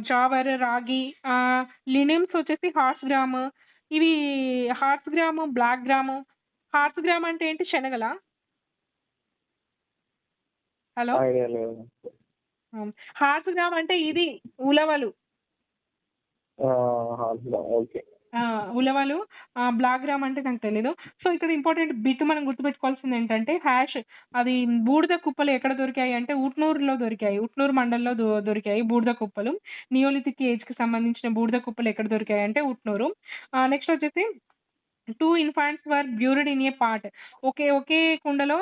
జావర్, రాగి, లినిమ్స్ వచ్చేసి హార్స్ గ్రామ్. ఇవి horse gram, black gram. Horse gram అంటే ఏంటి, శనగలా? హలో. ఐడియా లేదు. హార్స్ గ్రామ్ అంటే ఇది ఉలవలు. ఓకే. ఉలవలు. బ్లాక్ గ్రామ్ అంటే నాకు తెలీదు. సో ఇక్కడ ఇంపార్టెంట్ బిట్ మనం గుర్తుపెట్టుకోవాల్సింది ఏంటంటే హ్యాష్. అది బూడిద కుప్పలు ఎక్కడ దొరికాయి అంటే ఉట్నూరులో దొరికాయి. ఉట్నూరు మండలంలో దొరికాయి బూడిద కుప్పలు. నియోలిథిక్ ఏజ్కి సంబంధించిన బూడిద కుప్పలు ఎక్కడ దొరికాయి అంటే ఉట్నూరు. నెక్స్ట్ వచ్చేసి 2 infants were buried in a pot. ఒకే కుండలో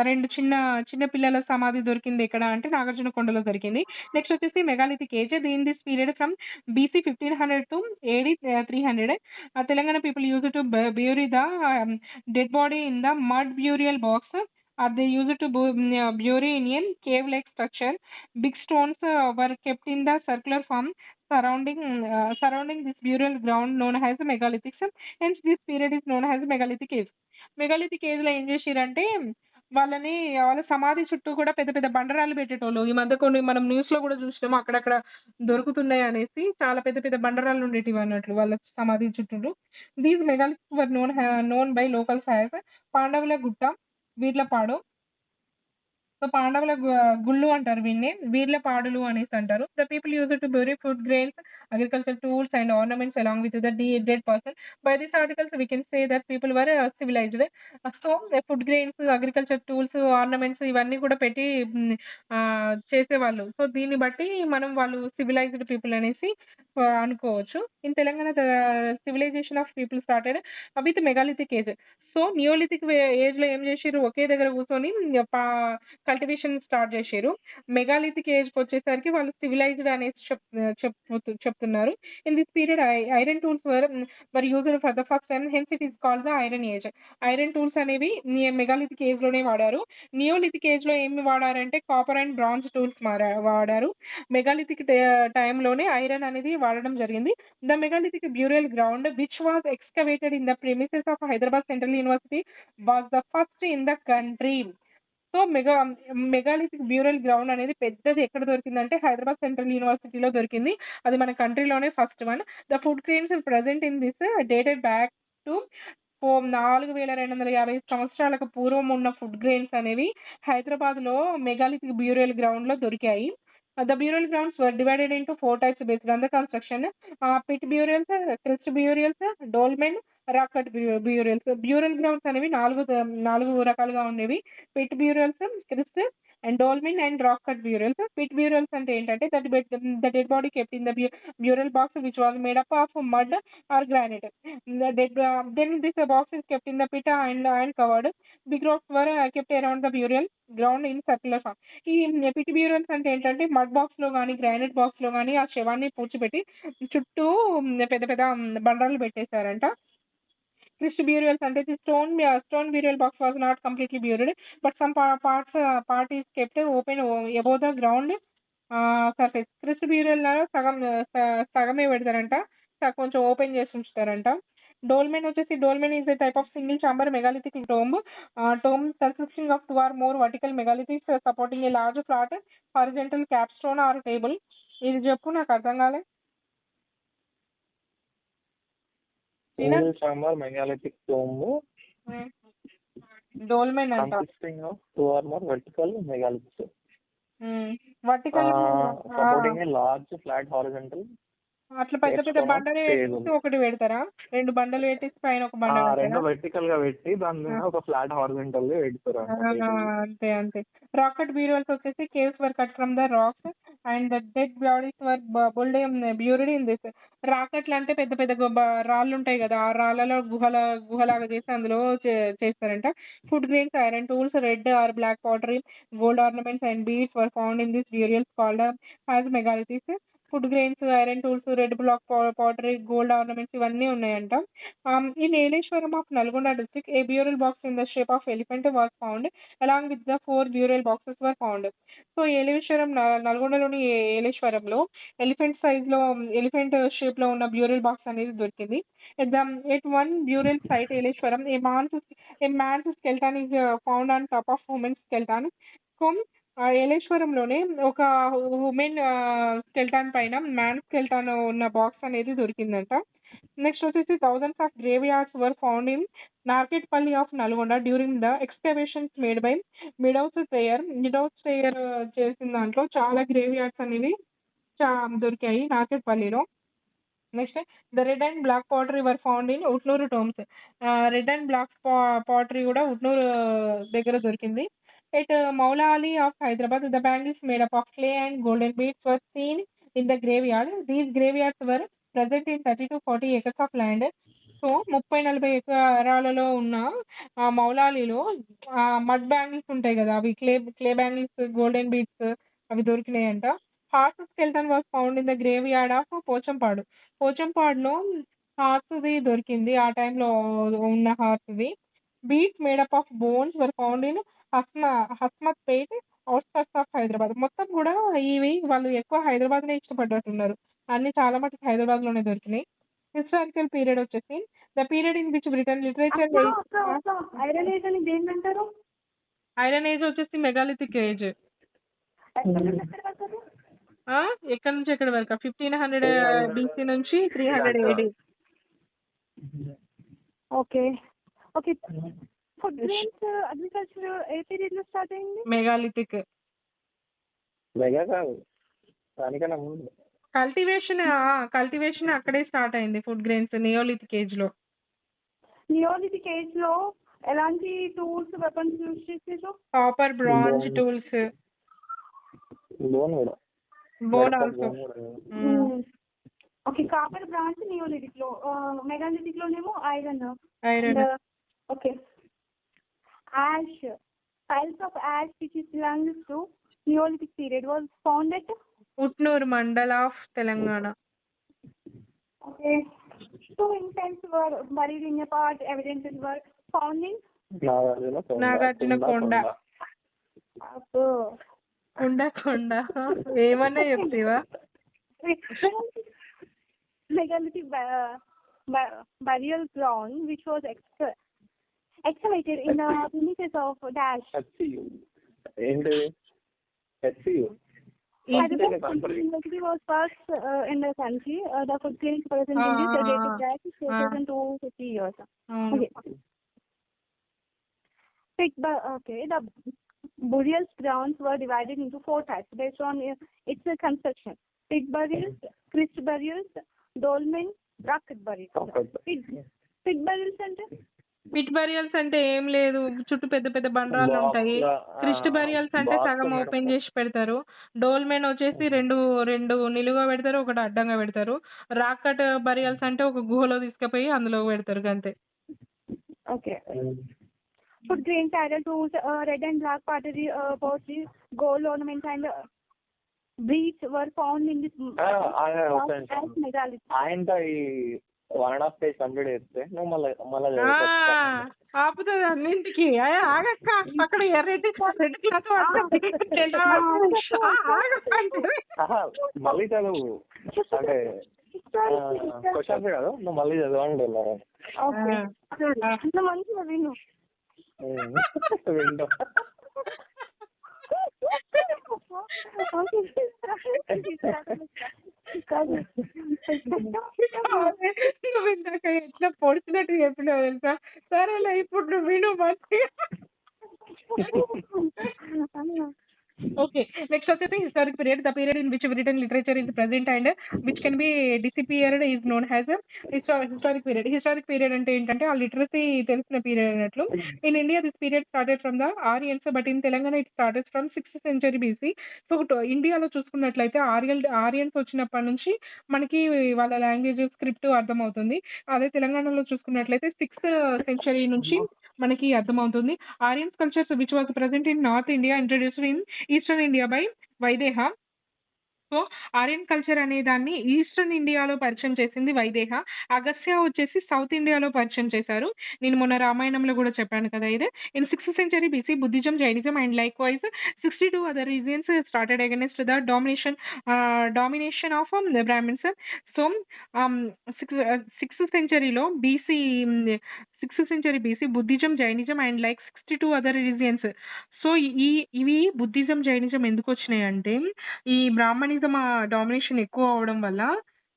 2 చిన్న పిల్లల సమాధి దొరికింది ఎక్కడ అంటే నాగార్జున కొండలో దొరికింది. నెక్స్ట్ వచ్చేసి megalithic age. In this period from BC 1500 to AD 300. Telangana people used to bury the dead body in the mud burial box. They used to bury in a cave-like structure. Big stones were kept in the circular form surrounding this burial ground known as megalithics. Hence this period is known as megalithic age. Megalithic age లో ఏం చేసిరంటే వాళ్ళ సమాధి చుట్టూ కూడా పెద్ద పెద్ద బండరాలు పెట్టేటోళ్ళు. ఈ మధ్య కొన్ని మనం న్యూస్ లో కూడా చూసినాము, అక్కడక్కడ దొరుకుతున్నాయి అనేసి చాలా పెద్ద పెద్ద బండరాలు ఉండేటివి అన్నట్లు వాళ్ళ సమాధి చుట్టూ. These megalithics were known by locals as పాండవుల గుట్ట, వీర్లపాడు. సో పాండవుల గుళ్ళు అంటారు వీళ్ళని, వీర్ల పాడులు అనేసి అంటారు. The people use to bury food grains, agriculture tools and ornaments along with the dead person. By this articles we can say that people were civilized. So food grains, agriculture tools, ornaments ఇవన్నీ కూడా పెట్టి చేసేవాళ్ళు. So దీన్ని బట్టి మనం వాళ్ళు civilised people అనేసి అనుకోవచ్చు. In Telangana the civilization of people started with megalithic age. So neolithic age లో ఏం చేసిర్రు, ఒకే దగ్గర కూర్చొని కల్టివేషన్ స్టార్ట్ చేశారు. మెగాలిథిక్ ఏజ్కి వచ్చేసరికి వాళ్ళు సివిలైజ్డ్ అనేసి చెప్తున్నారు. In this period iron tools were used for the first time. Hence it is called the iron age. Iron tools అనేవి మెగాలిథిక్ ఏజ్ లోనే వాడారు. నియోలిథిక్ ఏజ్ లో ఏమి వాడారంటే కాపర్ అండ్ బ్రాంజ్ టూల్స్ వాడారు. మెగాలిథిక్ టైంలోనే ఐరన్ అనేది వాడడం జరిగింది. The megalithic burial ground which was excavated in the premises of Hyderabad central university was the first in the country. So megalithic burial ground అనేది పెద్దది ఎక్కడ దొరికిందంటే హైదరాబాద్ సెంట్రల్ యూనివర్సిటీలో దొరికింది. అది మన కంట్రీలోనే first one. The food grains present in this dated back to 4250 సంవత్సరాలకు పూర్వం ఉన్న ఫుడ్ గ్రెయిన్స్ అనేవి హైదరాబాద్ లో మెగాలిథిక్ బ్యూరియల్ గ్రౌండ్ లో దొరికాయి. The burial grounds were divided into 4 types based on the construction. Pit burials, crest burials, dolmen, rock cut burials. Burial grounds అనేవి నాలుగు రకాలుగా ఉండేవి. Pit burials, cist and dolmen and rock cut burials. Pit burials అంటే ఏంటంటే the dead body kept in the burial box which was made up of mud or granite. Then this box is kept in the pit and covered. Big rocks were kept around the burial ground in circular form. ఈ pit burials అంటే ఏంటంటే mud box లో కానీ granite box లో కానీ ఆ శవాన్ని పూడ్చిపెట్టి చుట్టూ పెద్ద పెద్ద బండరాలు పెట్టేశారంట. క్రిస్ట్ బ్యూరియల్స్ అంటే stone burial box was not completely buried but some part is kept open above the ground surface. Cist burial సగమే పెడతారంట, కొంచెం ఓపెన్ చేసి ఉంచుతారంట. డోల్మెన్ వచ్చేసి dolmen is a type of single chamber megalithic tomb consisting of 2 or more vertical megalithics supporting a large flat horizontal capstone or table. ఇది చెప్పు, నాకు అర్థం కాలే. Single chamber megalithic tomb dolmen అంట. consisting of 2 or more vertical megaliths vertical supporting a large flat horizontal. అట్లా పెద్ద పెద్ద బండలు వేసి ఒకటి పెడతారా? 2 బండలు పెట్టేసి పైన ఒక బండ రెండు వెర్టికల్ గా పెట్టి దాని మీద ఒక ఫ్లాట్ హారిజాంటల్ గా పెడతారు. అంతే. రాకెట్ బ్యూరియల్స్ వచ్చేసి caves were cut from the rocks and the dead bodies were buried in this. రాకెట్లు అంటే పెద్ద పెద్ద రాళ్ళు ఉంటాయి కదా, ఆ రాళ్ళలో గుహలాగా చేసి అందులో చేస్తారంట. Food grains, iron tools, red or black pottery, gold ornaments and beads were found in this burials called as megalithics. Food grains, iron tools, red black pottery, gold ornaments ఇవన్నీ ఉన్నాయంట. In Eleswaram of Nalgonda district a burial box in the shape of elephant was found along with the 4 burial boxes were found. So Eleswaram నల్గొండలోని ఏలేశ్వరంలో elephant size లో elephant shape లో ఉన్న బ్యూరల్ box అనేది దొరికింది. At one burial site Eleswaram a man's skeleton is found on top of women's skeleton. ఏలేశ్వరంలోనే ఒక women skeleton పైన మ్యాన్ స్కెల్టాన్ ఉన్న బాక్స్ అనేది దొరికిందంట. నెక్స్ట్ వచ్చేసి thousands of grave yards were found in Narketpalli of Nalgonda during the excavations made by Meadows Taylor చేసిన దాంట్లో చాలా గ్రేవ్ యార్డ్స్ అనేవి దొరికాయి నార్కెట్పల్లిలో. Next the red and black pottery were found in Utnoor tombs. Red and black pottery కూడా ఉట్నూరు దగ్గర దొరికింది. At Maula Ali of Hyderabad the bangles made up of clay and golden beads were seen in the graveyard. These grave yards were present in 30 to 40 acres of land. So 30-40 ఎకరాలలో ఉన్న మౌలాలీలో mud bangles ఉంటాయి కదా, అవి clay bangles, golden beads అవి దొరికినాయంట. Horse skeleton was found in the graveyard of పోచంపాడులో హార్స్ది దొరికింది, ఆ టైంలో ఉన్న హార్స్ది. Beads made up of bones were found in Hasmathpet outskirts of Hyderabad. మొత్తం కూడా ఇవి వాళ్ళు ఎక్కువ హైదరాబాద్నే ఇష్టపడ్డట్టున్నారు, అన్ని చాలా మటుకు హైదరాబాద్ లోనే దొరికినాయి. హిస్టారికల్ పీరియడ్ వచ్చేసి the period in which Britain literature. Iron age అని దేన్ని అంటారు? ఐరన్ ఏజ్ వచ్చేసి మెగాలిథిక్ ఏజ్. ఎక్కడ నుంచి ఎక్కడ వరకు? 1500 BC నుంచి 300 AD. Okay okay. Food grains agriculture a period లో స్టార్ట్ అయింది? మెగాలిథిక్. మెగా కాదు, దానికన్నా ముందు కల్టివేషన్ అక్కడే స్టార్ట్ అయింది. ఫుడ్ గ్రెయిన్స్ నియోలిథిక్ ఏజ్ లో. నియోలిథిక్ ఏజ్ లో ఎలాంటి టూల్స్, వెపన్స్ యూజ్ చేసారు? Copper, bronze tools, bone also. Okay, copper, bronze neolithic లో. మెగాలిథిక్ లోనేమో iron. Okay. Ash, piles of ash which is belongs to Neolithic period was found at Utnur mandal of Telangana. Okay. 2 infants were buried in a part. Evidences were found in Nagarjuna Konda. Konda ఏమన్నా చెప్తావా? Megalithic burial ground which was excavated in the premises of dash. University was first in the country. The food grains present in this dated dash is 250 years. Okay. The burial grounds were divided into 4 types based on its construction. Pit burials, Christ burials, dolmen, rocket burials. Pit burials అంటే pit burials అంటే ఏం లేదు, చుట్టూ పెద్ద పెద్ద బండరాలు ఉంటాయి. Christ burials అంటే సగం ఓపెన్ చేసి పెడతారు. డోల్మెన్ వచ్చేసి రెండు నిలువుగా పెడతారు, ఒకటి అడ్డంగా పెడతారు. రాకట్ బరియల్స్ అంటే ఒక గుహలో తీసుకుపోయి అందులో పెడతారు అంతే. Okay. Food grains added to red and black pottery, gold ornaments and beads were found in this megalithic. ఆయన 1.5 page కంప్లీట్ చేస్తే నువ్వు మళ్ళీ ఆపుతుంది అన్నింటికి. ఆగక్క, అక్కడ రెడ్ క్లాత్ మళ్ళీ చదువు అంటే క్వశ్చన్స్ కాదు, నువ్వు మళ్ళీ చదవండి. మంచిగా విను. వింటా. నువ్వు ఇందాక ఎట్లా పొడిచినట్టు చెప్పినావు తెలుసా? సరేలే, ఇప్పుడు నువ్వు విను మంచిగా. Okay, next వచ్చేసి historic period. The period in which written literature is present and which can be disappeared is known as historic period. Historic period అంటే ఏంటంటే ఆ లిటరసీ తెలిసిన పీరియడ్ అన్నట్లు. In India this period started from the Aryans, but in Telangana it started from 6th century BC. So ఇండియాలో చూసుకున్నట్లయితే ఆరియన్స్ వచ్చినప్పటి నుంచి మనకి వాళ్ళ లాంగ్వేజ్, స్క్రిప్ట్ అర్థమవుతుంది. అదే తెలంగాణలో చూసుకున్నట్లయితే 6th century నుంచి మనకి అర్థమవుతుంది. Aryans cultures which was present in north India introduced in eastern India by Vaideha. So Aryan culture అనే దాన్ని ఈస్టర్న్ ఇండియాలో పరిచయం చేసింది వైదేహ. అగస్త్య వచ్చేసి సౌత్ ఇండియాలో పరిచయం చేశారు. నేను మొన్న రామాయణంలో కూడా చెప్పాను కదా ఇది. In 6th century BC Buddhism, Jainism and like wise 62 other regions started against the domination of the Brahmins. So 6th centuryలో BC 6th century BC, Buddhism, Jainism and like 62 other religions. So, ఇవి Buddhism, Jainism ఎందుకొచ్చినాయంటే, ఈ Brahminism domination ఎక్కువ అవ్వడం వల్ల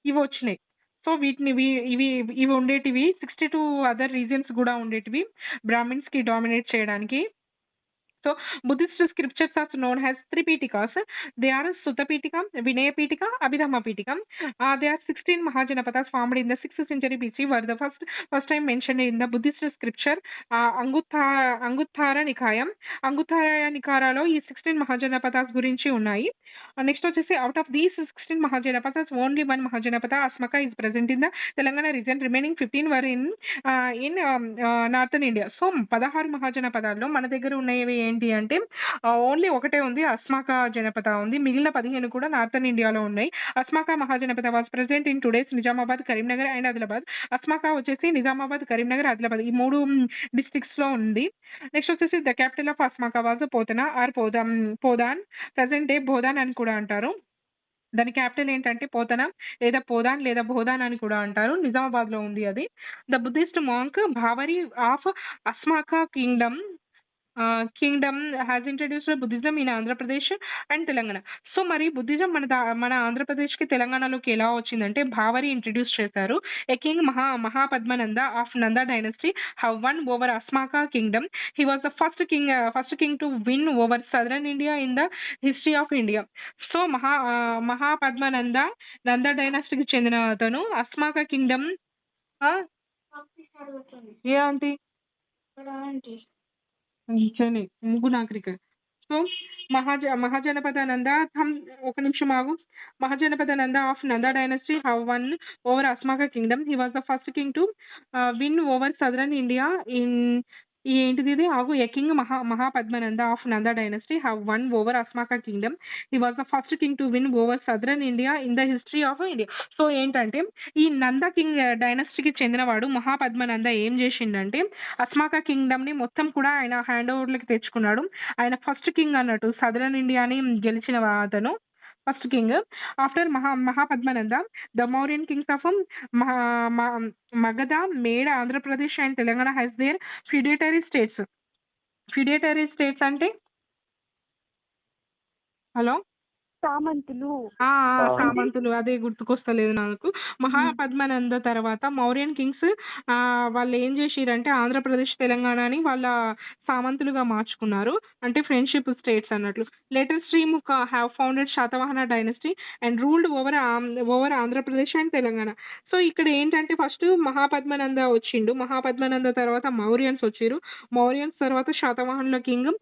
ఇవొచ్చినాయి. So, వీటిని ఇవి ఉండేటివి 62 other regions గూడా ఉండేటివి బ్రాహ్మిన్స్‌కి డామినేట్ చేయడానికి. So, Buddhist scriptures are known as three Pitikas. They are Sutta Pitika, Vinaya Pitika, Abhidhamma Pitika. They are 16 Mahajanapadas formed in the 6th century BC, were the first time mentioned in the Buddhist scripture Anguttara Nikaya. Anguttara Nikaralo ఈ 16 Mahajanapadas గురించి ఉన్నాయి. Next వచ్చేసి out of these 16 Mahajanapadas, only one Mahajanapata Asmaka is present in the Telangana region. Remaining 15 were in northern India. So, 16 మహాజనపదాల్లో మన దగ్గర ఉన్నవి ఏంటి అంటే only ఒకటే ఉంది, అస్మాకా జనపద ఉంది. మిగిలిన 15 కూడా నార్థన్ ఇండియాలో ఉన్నాయి. Asmaka Mahajanapada was present in today's Nizamabad, Karimnagar and Adilabad. Asmaka వచ్చేసి నిజామాబాద్, కరీంనగర్, ఆదిలాబాద్ ఈ 3 డిస్ట్రిక్ట్స్ లో ఉంది. నెక్స్ట్ వచ్చేసి the capital of Asmaka was Potana or Podan. Present day Bodhan అని కూడా అంటారు. దాని క్యాపిటల్ ఏంటంటే పోతన లేదా పోదాన్ లేదా బోధాన్ అని కూడా అంటారు. నిజామాబాద్ లో ఉంది అది. The Buddhist monk Bavari of Asmaka kingdom has introduced Buddhism in Andhra Pradesh and Telangana. So, మరి బుద్ధిజం మన ఆంధ్రప్రదేశ్కి తెలంగాణలోకి ఎలా వచ్చిందంటే భావరి ఇంట్రడ్యూస్ చేశారు. A king Mahapadmananda of Nanda dynasty have won over Asmaka kingdom. He was the first king to win over southern India in the history of India. So, Mahapadmananda Nanda డైనస్టీకి చెందిన అతను అస్మాకా కింగ్డమ్ ఏ ఆంటీ చని ముగ్గు నాగరిక. సో, మహాజనపదానంద ఒక నిమిషం ఆగు. మహాజనపదానంద of Nanda dynasty have won over Asmaka kingdom. He was the first king to win over southern India in ఏంటిది ఇది ఆగు. A king Mahapadmananda of Nanda dynasty have won over Asmaka kingdom. He was the first king to win over southern India in the history of India. So, ఏంటంటే ఈ నంద king డైనస్టీకి చెందినవాడు మహాపద్మనంద ఏం చేసిండంటే అస్మాకా Kingdom ని మొత్తం కూడా ఆయన హ్యాండ్ ఓవర్లకి తెచ్చుకున్నాడు. ఆయన ఫస్ట్ కింగ్ అన్నట్టు సదరన్ ఇండియాని గెలిచిన అతను first king. After Mahapadmananda the Mauryan kings of Magadha made Andhra Pradesh and Telangana has their feudatory states. Feudatory states అంటే హలో సామంతులు. సామంతులు అదే గుర్తుకొస్తలేదు నాకు. మహాపద్మనంద తర్వాత మౌర్యన్ కింగ్స్ వాళ్ళు ఏం చేసిరంటే ఆంధ్రప్రదేశ్ తెలంగాణని వాళ్ళ సామంతులుగా మార్చుకున్నారు. అంటే ఫ్రెండ్షిప్ స్టేట్స్ అన్నట్లు. Later Srimukha have founded Satavahana dynasty and ruled over Andhra Pradesh and Telangana. So, ఇక్కడ ఏంటంటే ఫస్ట్ మహాపద్మనంద వచ్చిండు. మహాపద్మనంద తర్వాత మౌర్యన్స్ వచ్చిరు. మౌర్యన్స్ తర్వాత శాతవాహనుల కింగ్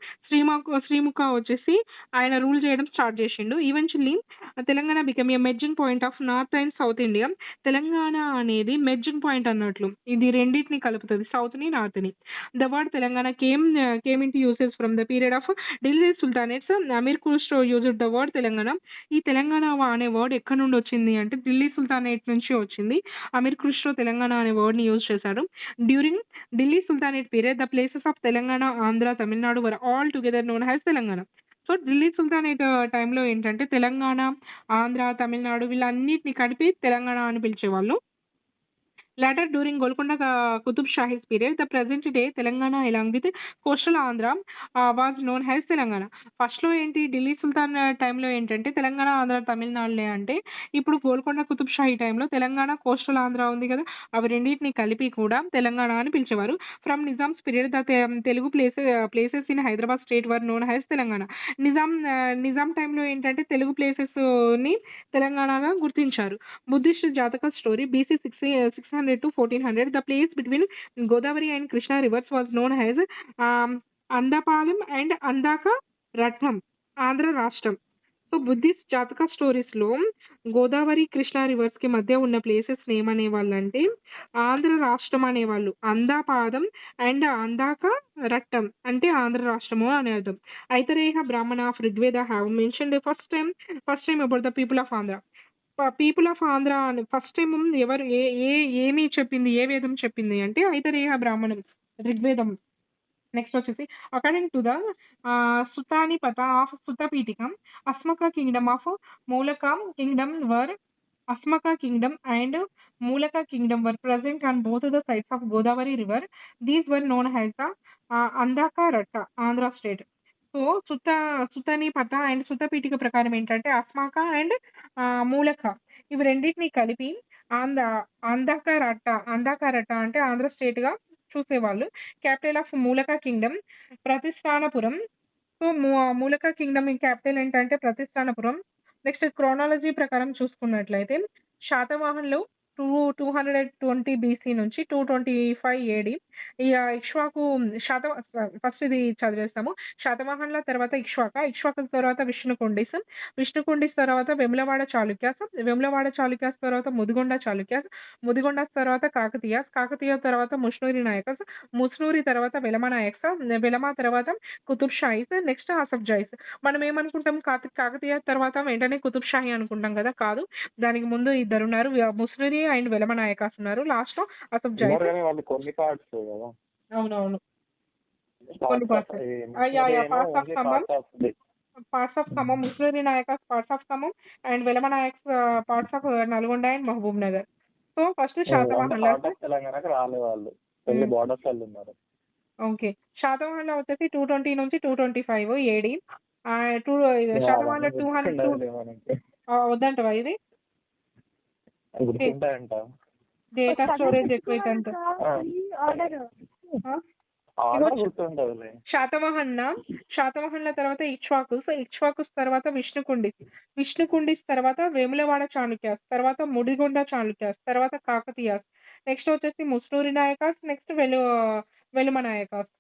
శ్రీముఖ వచ్చేసి ఆయన రూల్ చేయడం స్టార్ట్ చేసిండు. Eventually Telangana become a merging point of north and south India. Telangana అనేది మెర్జింగ్ పాయింట్ అన్నట్లు. ఇది రెండింటిని కలుపుతుంది, సౌత్ ని నార్త్ ని. The word Telangana came into uses from the period of Delhi sultanates. Amir Khusro used the word Telangana. ఈ తెలంగాణ అనే వర్డ్ ఎక్కడి నుండి వచ్చింది అంటే ఢిల్లీ సుల్తానేట్ నుంచి వచ్చింది. అమీర్ ఖుస్రో తెలంగాణ అనే వర్డ్ ని యూజ్ చేశారు. During Delhi sultanate period the places of Telangana, Andhra, Tamil Nadu were all together known as Telangana. So, Delhi sultanate టైంలో ఏంటంటే తెలంగాణ, ఆంధ్ర, తమిళనాడు వీళ్ళన్నిటిని కలిపి తెలంగాణ అని పిలిచేవాళ్ళు. Later, during Golconda Qutub Shahi's period, the present day Telangana along with coastal Andhra was known as Telangana. First లో ఏంటి ఢిల్లీ సుల్తాన్ టైంలో ఏంటంటే తెలంగాణ, ఆంధ్ర, తమిళనాడులే అంటే ఇప్పుడు గోల్కొండ కుతుబ్ షాహీ టైంలో తెలంగాణ, కోస్టల్ ఆంధ్ర ఉంది కదా, అవి రెండింటిని కలిపి కూడా తెలంగాణ అని పిలిచేవారు. From Nizam's period the Telugu places in Hyderabad state were known as Telangana. Nizam టైంలో ఏంటంటే తెలుగు ప్లేసెస్ ని తెలంగాణగా గుర్తించారు. Buddhist Jataka story BC 600 to 1400, the place between Godavari and Krishna rivers was known as Andapalam and Andaka Ratnam, Andhra రాష్ట్రం. సో, బుద్ధిస్ట్ జాతక stories లో Godavari, Krishna reverse కి మధ్య ఉన్న ప్లేసెస్ ఏమనేవాళ్ళంటే ఆంధ్ర రాష్ట్రం అనేవాళ్ళు. అందాపాదం అండ్ అందాక రట్టం అంటే ఆంధ్ర రాష్ట్రము అనే అర్థం. Aitareya Brahmana of Rigveda have mentioned first time about the people of Andhra. People of Andhra first time ఎవరు ఏమి చెప్పింది, ఏ వేదం చెప్పింది అంటే ఐతరేయ బ్రాహ్మణం, ఋగ్వేదం. నెక్స్ట్ వచ్చేసి according to the Suttanipata of సుతపీఠికం, అస్మక కింగ్డమ్ ఆఫ్ మూలకం kingdom were Asmaka kingdom and Mulaka kingdom were present on both the sides of Godavari river. These were known as the Andhaka Ratta, Andhra state. So Suttanipata and Suttapitaka ప్రకారం ఏంటంటే అస్మాక and మూలక ఇవి రెండింటిని కలిపి ఆంధ్ర అందాకరట్ట అంటే Andhra state గా చూసేవాళ్ళు. Capital of Mulaka kingdom Pratishthanapuram. So Mulaka kingdom capital ఏంటంటే Pratishthanapuram. Next chronology ప్రకారం చూసుకున్నట్లయితే శాతవాహన్లు 220 బీసీ నుంచి 225 ఏడి. ఇక్ష్వాకు ఫస్ట్ ఇది చదివేస్తాము. శాతవాహన్ల తర్వాత ఇక్ష్వాకు తర్వాత విష్ణుకుండిస్ తర్వాత వెములవాడ చాళుక్యాస్ తర్వాత ముదిగొండ తర్వాత కాకతీయ తర్వాత ముస్నూరి తర్వాత వెలమ తర్వాత కుతుబ్ షాహీస్, నెక్స్ట్ అసఫ్ జాయిస్. మనం ఏమనుకుంటాం, కాకతీయ తర్వాత వెంటనే కుతుబ్ షాహీ అనుకుంటాం కదా, కాదు. దానికి ముందు ఇద్దరు ఉన్నారు, ముస్నూరి అండ్ వెలమ నాయకాస్ ఉన్నారు. లాస్ట్ లో అసఫ్ జాయిస్. వాళ్ళు కొన్ని పార్ట్స్ కదా. అవునవును, కొన్ని parts of Khammam, Musunuri Nayakas parts of Khammam and Velama Nayaks parts of Nalgonda and Mahabub Nagar. So first శాతవాహన్ల తెలంగాణకు రాలే వాళ్ళు, కొన్ని బార్డర్స్ వాళ్ళు ఉన్నారు. ఓకే, శాతవాహన్ల వచ్చేసి 220 నుంచి 225 ఏడి. శాతవాహన్ల 200 వద్దంటవా ఇది గుర్తుంటాయంట, డేటా స్టోరేజ్ ఎక్కువైతే అంట. శాతవాహన్ల తర్వాత ఇక్ష్వాకుస్ తర్వాత విష్ణుకుండిస్ తర్వాత వేములవాడ చాళుక్యాస్ తర్వాత ముడిగొండ చాళుక్యాస్ తర్వాత కాకతీయాస్, నెక్స్ట్ వచ్చేసి ముస్నూరి నాయకాస్, నెక్స్ట్ వెలుమ నాయకాస్.